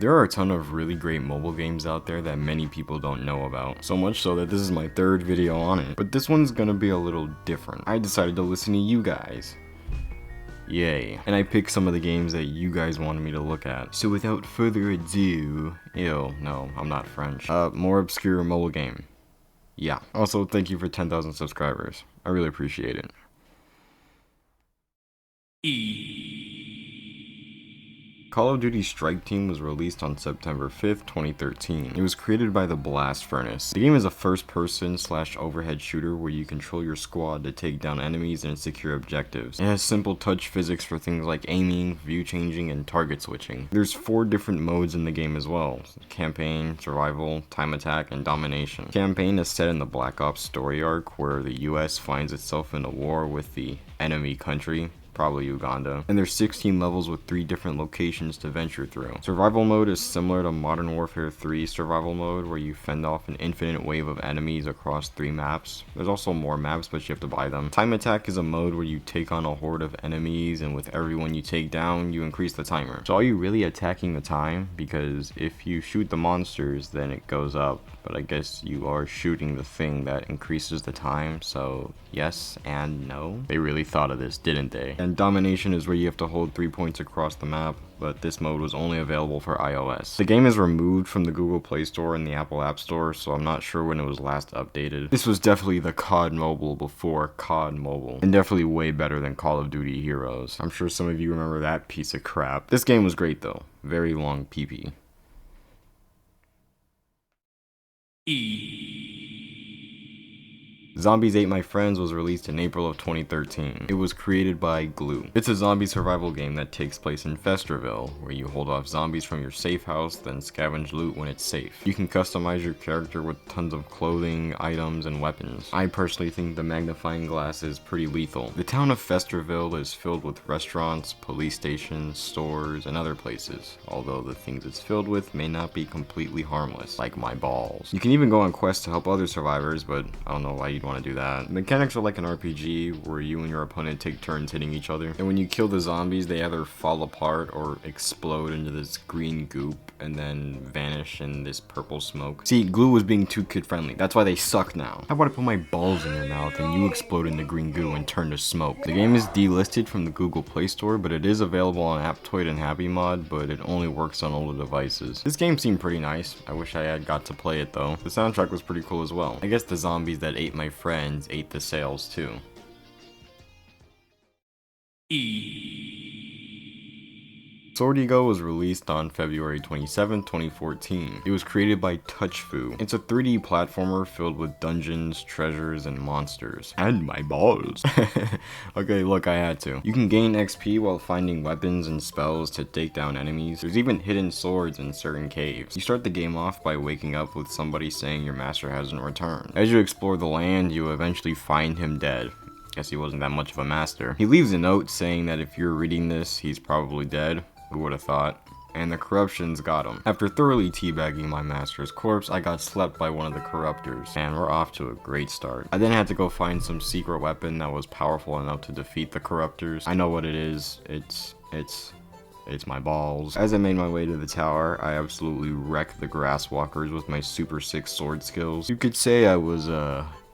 There are a ton of really great mobile games out there that many people don't know about, so much so that this is my third video on it. But this one's gonna be a little different. I decided to listen to you guys. Yay. And I picked some of the games that you guys wanted me to look at. So without further ado, no, I'm not French. More obscure mobile game. Yeah. Also, thank you for 10,000 subscribers. I really appreciate it. Call of Duty Strike Team was released on September 5th, 2013. It was created by the Blast Furnace. The game is a first-person / overhead shooter where you control your squad to take down enemies and secure objectives. It has simple touch physics for things like aiming, view changing, and target switching. There's 4 different modes in the game as well: Campaign, Survival, Time Attack, and Domination. Campaign is set in the Black Ops story arc where the US finds itself in a war with the enemy country, probably Uganda, and there's 16 levels with 3 different locations to venture through. Survival mode is similar to Modern Warfare 3 survival mode, where you fend off an infinite wave of enemies across 3 maps. There's also more maps, but you have to buy them. Time Attack is a mode where you take on a horde of enemies, and with everyone you take down, you increase the timer. So are you really attacking the time? Because if you shoot the monsters, then it goes up, but I guess you are shooting the thing that increases the time, so yes and no. They really thought of this, didn't they? And Domination is where you have to hold 3 points across the map, but this mode was only available for iOS. The game is removed from the Google Play Store and the Apple App Store, so I'm not sure when it was last updated. This was definitely the COD Mobile before COD Mobile, and definitely way better than Call of Duty Heroes. I'm sure some of you remember that piece of crap. This game was great though. Very long PP. Zombies Ate My Friends was released in April of 2013. It was created by Glue. It's a zombie survival game that takes place in Festerville, where you hold off zombies from your safe house, then scavenge loot when it's safe. You can customize your character with tons of clothing, items, and weapons. I personally think the magnifying glass is pretty lethal. The town of Festerville is filled with restaurants, police stations, stores, and other places, although the things it's filled with may not be completely harmless, like my balls. You can even go on quests to help other survivors, but I don't know why you'd want to do that. The mechanics are like an RPG where you and your opponent take turns hitting each other, and when you kill the zombies, they either fall apart or explode into this green goop and then vanish in this purple smoke. See, Glue was being too kid friendly. That's why they suck now. How about I put my balls in your mouth and you explode into green goo and turn to smoke? The game is delisted from the Google Play Store, but it is available on Aptoide and Happy Mod, but it only works on older devices. This game seemed pretty nice. I wish I had got to play it though. The soundtrack was pretty cool as well. I guess the zombies that ate my friends ate the sales too. Sordigo was released on February 27, 2014. It was created by TouchFu. It's a 3D platformer filled with dungeons, treasures, and monsters. And my balls. Okay, look, I had to. You can gain XP while finding weapons and spells to take down enemies. There's even hidden swords in certain caves. You start the game off by waking up with somebody saying your master hasn't returned. As you explore the land, you eventually find him dead. Guess he wasn't that much of a master. He leaves a note saying that if you're reading this, he's probably dead. Who would have thought? And the corruptions got him. After thoroughly teabagging my master's corpse, I got slept by one of the corruptors, and we're off to a great start. I then had to go find some secret weapon that was powerful enough to defeat the corruptors. I know what it is. It's my balls. As I made my way to the tower, I absolutely wrecked the grasswalkers with my super sick sword skills. You could say I was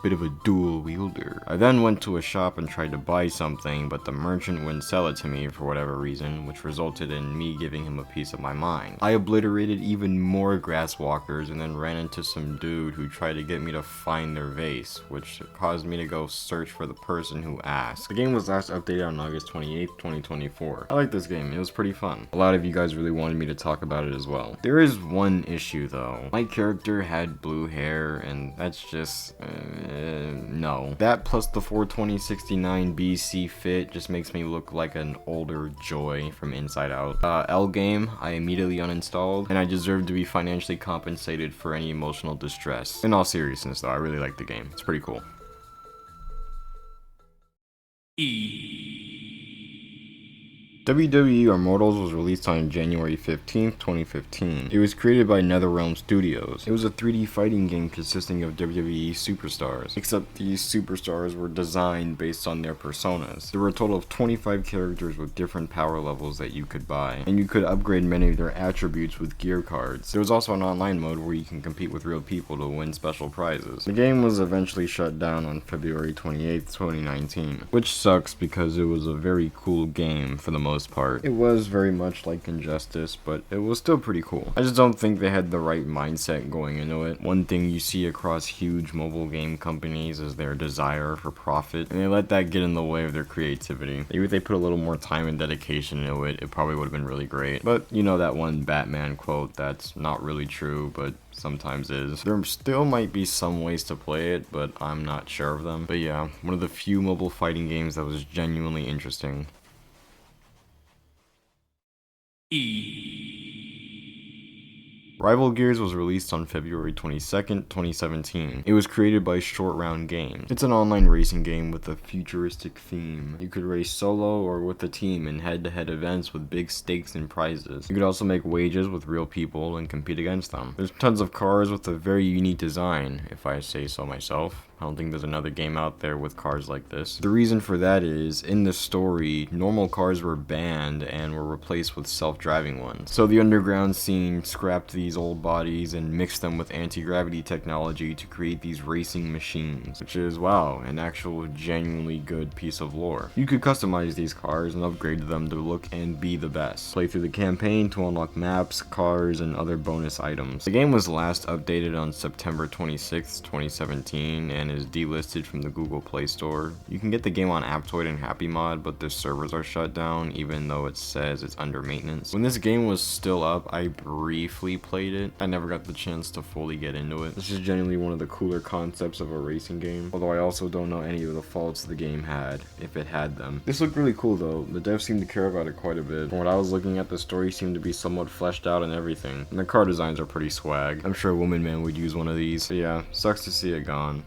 bit of a dual wielder. I then went to a shop and tried to buy something, but the merchant wouldn't sell it to me for whatever reason, which resulted in me giving him a piece of my mind. I obliterated even more grasswalkers and then ran into some dude who tried to get me to find their vase, which caused me to go search for the person who asked. The game was last updated on August 28th, 2024. I like this game, it was pretty fun. A lot of you guys really wanted me to talk about it as well. There is one issue though. My character had blue hair, and that's just no. That plus the 42069 BC fit just makes me look like an older Joy from Inside Out. L game, I immediately uninstalled, and I deserve to be financially compensated for any emotional distress. In all seriousness though, I really like the game. It's pretty cool. WWE Immortals was released on January 15th, 2015. It was created by NetherRealm Studios. It was a 3D fighting game consisting of WWE superstars, except these superstars were designed based on their personas. There were a total of 25 characters with different power levels that you could buy, and you could upgrade many of their attributes with gear cards. There was also an online mode where you can compete with real people to win special prizes. The game was eventually shut down on February 28th, 2019, which sucks because it was a very cool game for the most part. It was very much like Injustice, but it was still pretty cool. I just don't think they had the right mindset going into it. One thing you see across huge mobile game companies is their desire for profit, and they let that get in the way of their creativity. Maybe if they put a little more time and dedication into it, it probably would have been really great. But you know that one Batman quote that's not really true, but sometimes is. There still might be some ways to play it, but I'm not sure of them. But yeah, one of the few mobile fighting games that was genuinely interesting. Rival Gears was released on February 22nd, 2017. It was created by Short Round Games. It's an online racing game with a futuristic theme. You could race solo or with a team in head-to-head events with big stakes and prizes. You could also make wagers with real people and compete against them. There's tons of cars with a very unique design, if I say so myself. I don't think there's another game out there with cars like this. The reason for that is, in the story, normal cars were banned and were replaced with self-driving ones. So the underground scene scrapped these old bodies and mixed them with anti-gravity technology to create these racing machines, which is, wow, an actual genuinely good piece of lore. You could customize these cars and upgrade them to look and be the best. Play through the campaign to unlock maps, cars, and other bonus items. The game was last updated on September 26, 2017, and is delisted from the Google Play Store. You can get the game on Aptoide and Happy Mod, but the servers are shut down even though it says it's under maintenance. When this game was still up, I briefly played it. I never got the chance to fully get into it. This is genuinely one of the cooler concepts of a racing game, although I also don't know any of the faults the game had, if it had them. This looked really cool though. The devs seemed to care about it quite a bit. From what I was looking at, the story seemed to be somewhat fleshed out and everything, and the car designs are pretty swag. I'm sure Woman Man would use one of these. But yeah, sucks to see it gone.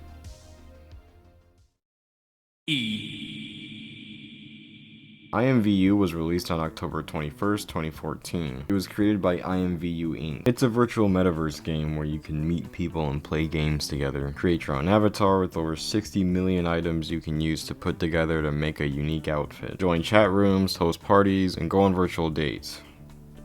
IMVU was released on October 21st, 2014. It was created by IMVU Inc. It's a virtual metaverse game where you can meet people and play games together. Create your own avatar with over 60 million items you can use to put together to make a unique outfit. Join chat rooms, host parties, and go on virtual dates.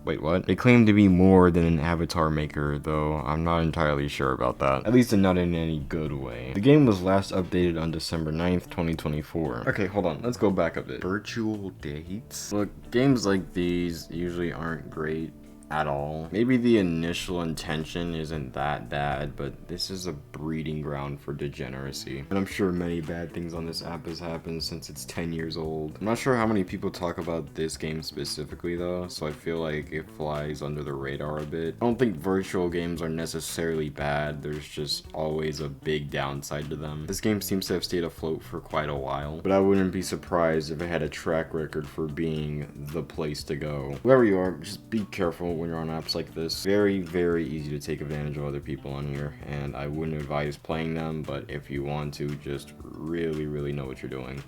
Wait, what? They claim to be more than an avatar maker, though I'm not entirely sure about that. At least not in any good way. The game was last updated on December 9th, 2024. Okay, hold on, let's go back a bit. Virtual dates? Look, games like these usually aren't great at all. Maybe the initial intention isn't that bad, but this is a breeding ground for degeneracy. And I'm sure many bad things on this app has happened since it's 10 years old. I'm not sure how many people talk about this game specifically though, so I feel like it flies under the radar a bit. I don't think virtual games are necessarily bad, there's just always a big downside to them. This game seems to have stayed afloat for quite a while, but I wouldn't be surprised if it had a track record for being the place to go. Wherever you are, just be careful when you're on apps like this. Very, very easy to take advantage of other people on here, and I wouldn't advise playing them, but if you want to, just really know what you're doing.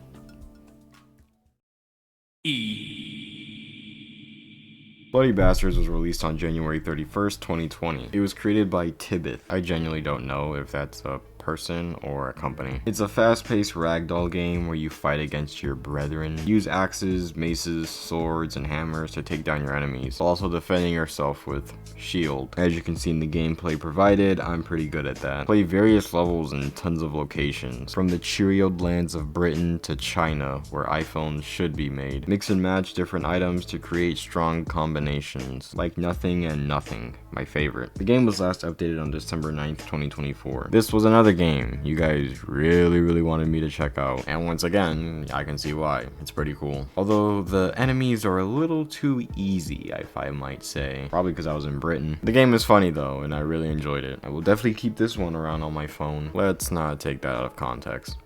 Bloody Bastards was released on January 31st, 2020. It was created by Tibbeth. I genuinely don't know if that's a person or a company. It's a fast-paced ragdoll game where you fight against your brethren. Use axes, maces, swords, and hammers to take down your enemies, while also defending yourself with shield. As you can see in the gameplay provided, I'm pretty good at that. Play various levels in tons of locations, from the Cheerioed lands of Britain to China, where iPhones should be made. Mix and match different items to create strong combinations, like Nothing and Nothing, my favorite. The game was last updated on December 9th, 2024. This was another game you guys really wanted me to check out, and once again, I can see why. It's pretty cool. Although the enemies are a little too easy, if I might say. Probably because I was in Britain. The game is funny though, and I really enjoyed it. I will definitely keep this one around on my phone. Let's not take that out of context.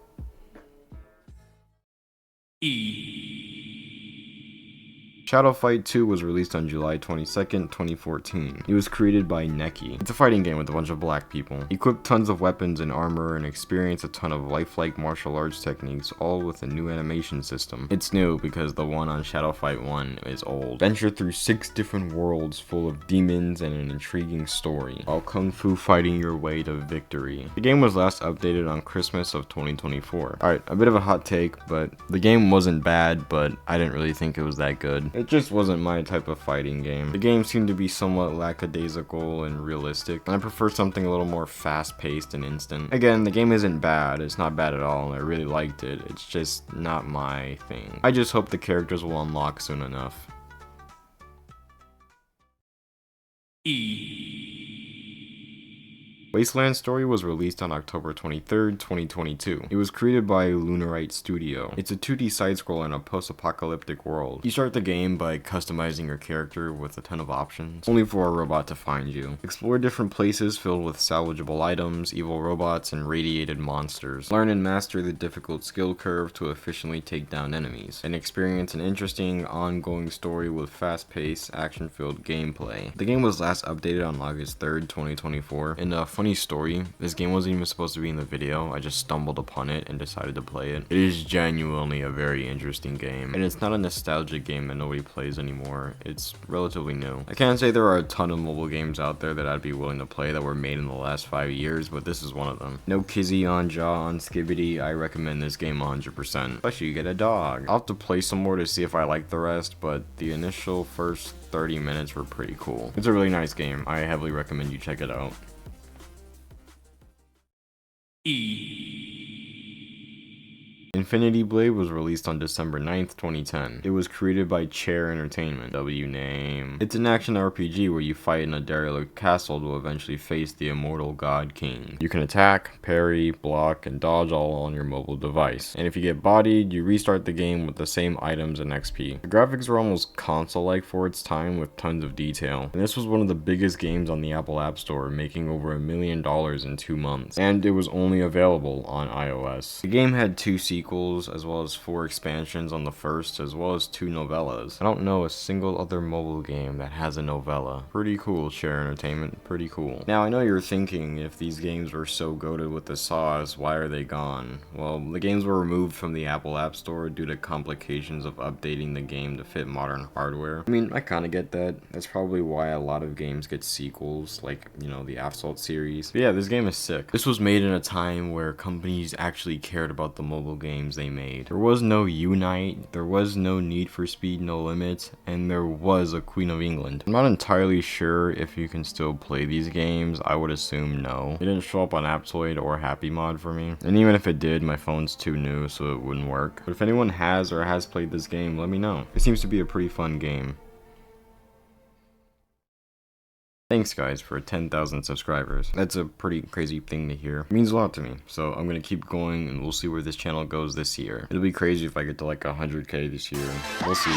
Shadow Fight 2 was released on July 22nd, 2014. It was created by Neki. It's a fighting game with a bunch of black people. Equip tons of weapons and armor and experience a ton of lifelike martial arts techniques, all with a new animation system. It's new because the one on Shadow Fight 1 is old. Venture through 6 different worlds full of demons and an intriguing story, while kung fu fighting your way to victory. The game was last updated on Christmas of 2024. Alright, a bit of a hot take, but the game wasn't bad, but I didn't really think it was that good. It just wasn't my type of fighting game. The game seemed to be somewhat lackadaisical and realistic, and I prefer something a little more fast-paced and instant. Again, the game isn't bad, it's not bad at all, and I really liked it, it's just not my thing. I just hope the characters will unlock soon enough. Wasteland Story was released on October 23rd, 2022. It was created by Lunarite Studio. It's a 2D side-scroller in a post-apocalyptic world. You start the game by customizing your character with a ton of options, only for a robot to find you. Explore different places filled with salvageable items, evil robots, and radiated monsters. Learn and master the difficult skill curve to efficiently take down enemies, and experience an interesting, ongoing story with fast-paced, action-filled gameplay. The game was last updated on August 3rd, 2024, and a funny story, this game wasn't even supposed to be in the video. I just stumbled upon it and decided to play it. It is genuinely a very interesting game, and it's not a nostalgic game that nobody plays anymore. It's relatively new. I can't say there are a ton of mobile games out there that I'd be willing to play that were made in the last 5 years, but this is one of them. No kizzy on jaw on skibbity, I recommend this game 100%. Especially you get a dog. I'll have to play some more to see if I like the rest, but the initial first 30 minutes were pretty cool. It's a really nice game. I heavily recommend you check it out. Infinity Blade was released on December 9th, 2010. It was created by Chair Entertainment. W name. It's an action RPG where you fight in a derelict castle to eventually face the immortal God King. You can attack, parry, block, and dodge all on your mobile device. And if you get bodied, you restart the game with the same items and XP. The graphics were almost console-like for its time with tons of detail. And this was one of the biggest games on the Apple App Store, making over $1 million in 2 months. And it was only available on iOS. The game had 2 sequels, as well as 4 expansions on the first, as well as 2 novellas. I don't know a single other mobile game that has a novella. Pretty cool, Share Entertainment, pretty cool. Now, I know you're thinking, if these games were so goated with the sauce, why are they gone? Well, the games were removed from the Apple App Store due to complications of updating the game to fit modern hardware. I mean, I kinda get that. That's probably why a lot of games get sequels, like, you know, the Asphalt series. But yeah, this game is sick. This was made in a time where companies actually cared about the mobile games they made. There was no Unite, there was no Need for Speed No Limits, and there was a Queen of England. I'm not entirely sure if you can still play these games. I would assume no. It didn't show up on Aptoide or Happy Mod for me, and even if it did, my phone's too new, so it wouldn't work. But if anyone has or has played this game, let me know. It seems to be a pretty fun game. Thanks guys for 10,000 subscribers. That's a pretty crazy thing to hear. It means a lot to me. So I'm gonna keep going and we'll see where this channel goes this year. It'll be crazy if I get to like 100K this year. We'll see.